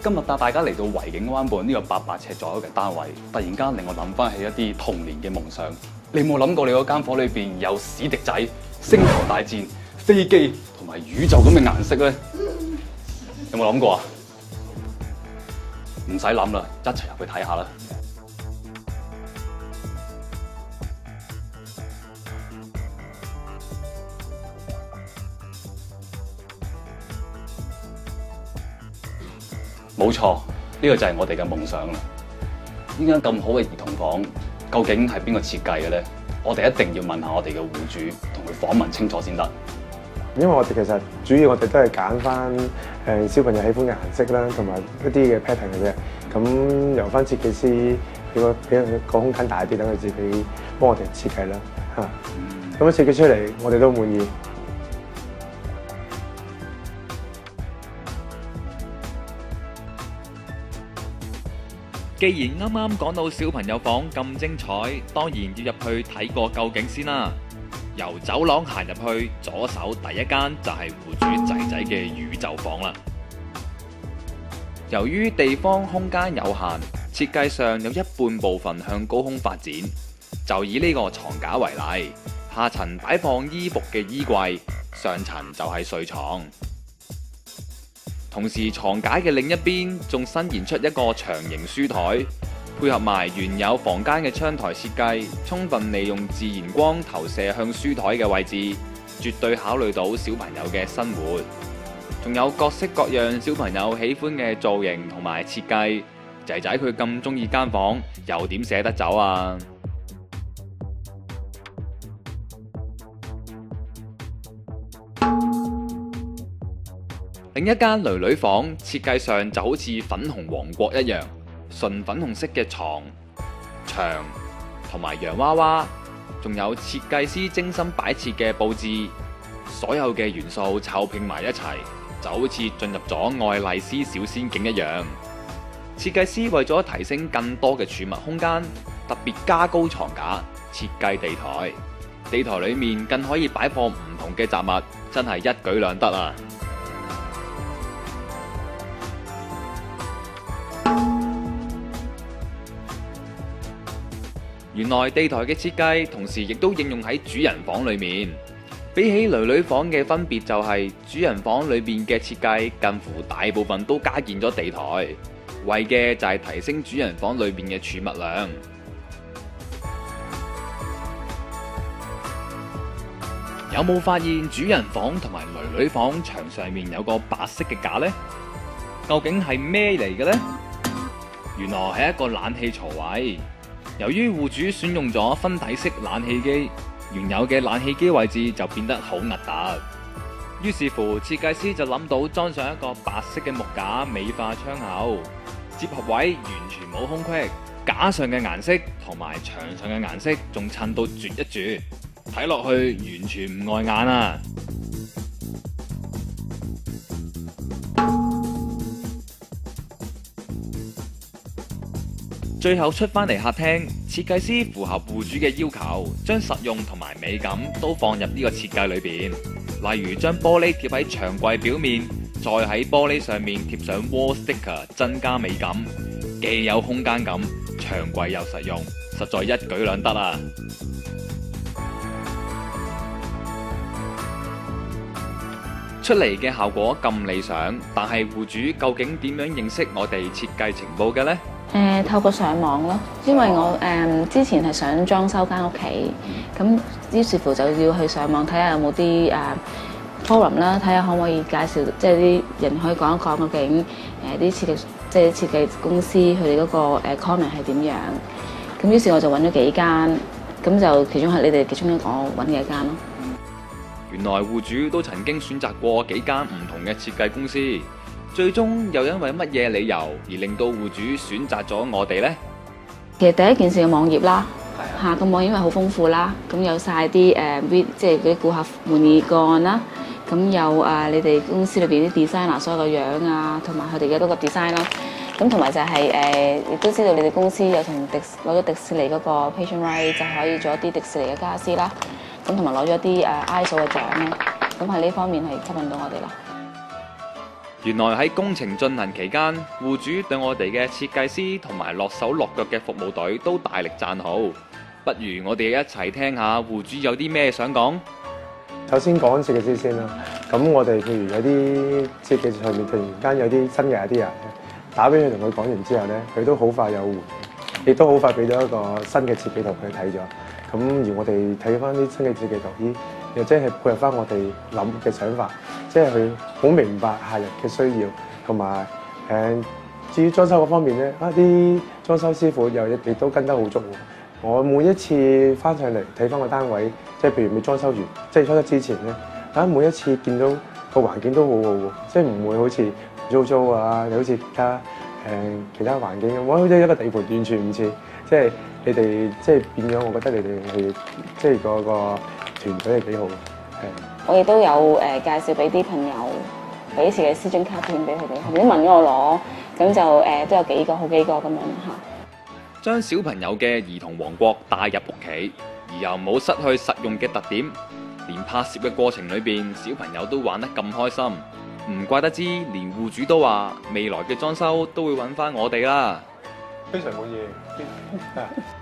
今日帶大家嚟到維景灣畔呢個800尺左右嘅單位，突然間令我諗翻起一啲童年嘅夢想。你有冇諗過你嗰間房裏邊有史迪仔、星球大戰、飛機同埋宇宙咁嘅顏色咧？有冇諗過啊？唔使諗啦，一齊入去睇下啦！冇錯，呢個就係我哋嘅夢想啦！呢間咁好嘅兒童房，究竟係邊個設計嘅咧？我哋一定要問下我哋嘅戶主，同佢訪問清楚先得。因為我哋其實主要我哋都係揀翻小朋友喜歡嘅顏色啦，同埋一啲嘅 pattern 嘅啫。咁由翻設計師俾個空間大啲，等佢自己幫我哋設計啦嚇。咁樣設計出嚟，我哋都滿意。既然啱啱講到小朋友房咁精彩，當然要入去睇過究竟先啦。由走廊行入去，左手第一間就係戶主仔仔嘅宇宙房啦。由於地方空間有限，設計上有一半部分向高空發展。就以呢個床架為例，下層擺放衣服嘅衣櫃，上層就係睡床。同時，床架嘅另一邊仲伸延出一個長形書台，配合埋原有房間嘅窗台設計，充分利用自然光投射向書台嘅位置，絕對考慮到小朋友嘅生活。仲有各式各樣小朋友喜歡嘅造型同埋設計，仔仔佢咁中意間房，又點捨得走啊？另一間囡囡房設計上就好似粉紅王國一樣，純粉紅色嘅床、牆同埋洋娃娃，仲有設計師精心擺設嘅佈置，所有嘅元素湊拼埋一齊，就好似進入咗愛麗絲小仙境一樣。設計師為咗提升更多嘅儲物空間，特別加高床架，設計地台。地台裏面更可以擺放唔同嘅雜物，真係一舉兩得啊！原來地台嘅設計，同時亦都應用喺主人房裏面。比起囡囡房嘅分別就係，主人房裏面嘅設計近乎大部分都加建咗地台，為嘅就係提升主人房裏面嘅儲物量。有冇發現主人房同埋囡囡房牆上面有個白色嘅架呢？究竟係咩嚟嘅呢？原來係一個冷氣槽位。由於戶主選用咗分體式冷氣機，原有嘅冷氣機位置就變得好核突。於是乎，設計師就諗到裝上一個白色嘅木架，美化窗口，接合位完全冇空隙，架上嘅顏色同埋牆上嘅顏色仲襯到絕一絕，睇落去完全唔礙眼啊！最後出返嚟客廳，設計師符合戶主嘅要求，將實用同埋美感都放入呢個設計裏邊。例如將玻璃貼喺牆櫃表面，再喺玻璃上面貼上 wall sticker， 增加美感，既有空間感，牆櫃又實用，實在一舉兩得啊！出嚟嘅效果咁理想，但係戶主究竟點樣認識我哋設計情報嘅呢？透過上網咯，因為我之前係想裝修間屋企，咁於是乎就要去上網睇下有冇啲forum 啦，睇下可唔可以介紹，即係啲人可以講一講究竟啲設計，即係設計公司佢哋嗰個comment 係點樣。咁於是我就揾咗幾間，咁就其中係你哋其中一個揾嘅一間咯。原來戶主都曾經選擇過幾間唔同嘅設計公司。最終又因為乜嘢理由而令到戶主選擇咗我哋呢？其實第一件事嘅網頁啦，個網頁因為好豐富啦，咁有晒啲即係嗰啲顧客滿意個案啦，咁有你哋公司裏邊啲 designer 所有嘅樣啊，同埋佢哋嘅嗰個 design 啦，咁同埋就係亦都知道你哋公司有同攞咗迪士尼嗰個 patient right， 就可以做一啲迪士尼嘅家私啦，咁同埋攞咗啲ISO 嘅獎啦，咁喺呢方面係吸引到我哋啦。原來喺工程進行期間，戶主對我哋嘅設計師同埋落手落腳嘅服務隊都大力讚好。不如我哋一齊聽下戶主有啲咩想講。首先講設計師先啦，咁我哋譬如有啲設計上面突然間有啲新嘅 idea，打俾佢同佢講完之後咧，佢都好快有回應，亦都好快俾咗一個新嘅設計圖佢睇咗。咁而我哋睇翻啲新嘅設計圖，咦，又即係配合翻我哋諗嘅想法，即係佢好明白客人嘅需要，同埋至於裝修嗰方面咧，啲裝修師傅又亦都跟得好足喎。我每一次翻上嚟睇翻個單位，即係譬如未裝修完，即係裝修之前咧，每一次見到個環境都好好喎，即係唔會好似污糟啊，又好似其他環境咁，我好似一個地盤完全唔似，即係你哋即係變咗，我覺得你哋係即係個團隊係幾好嘅。我亦都有介紹俾啲朋友，俾設計師張卡片俾佢哋，佢哋都問咗我攞，咁就都有好幾個咁樣嚇。將小朋友嘅兒童王國帶入屋企，而又冇失去實用嘅特點，連拍攝嘅過程裏邊，小朋友都玩得咁開心，唔怪得知連戶主都話未來嘅裝修都會揾翻我哋啦。非常滿意。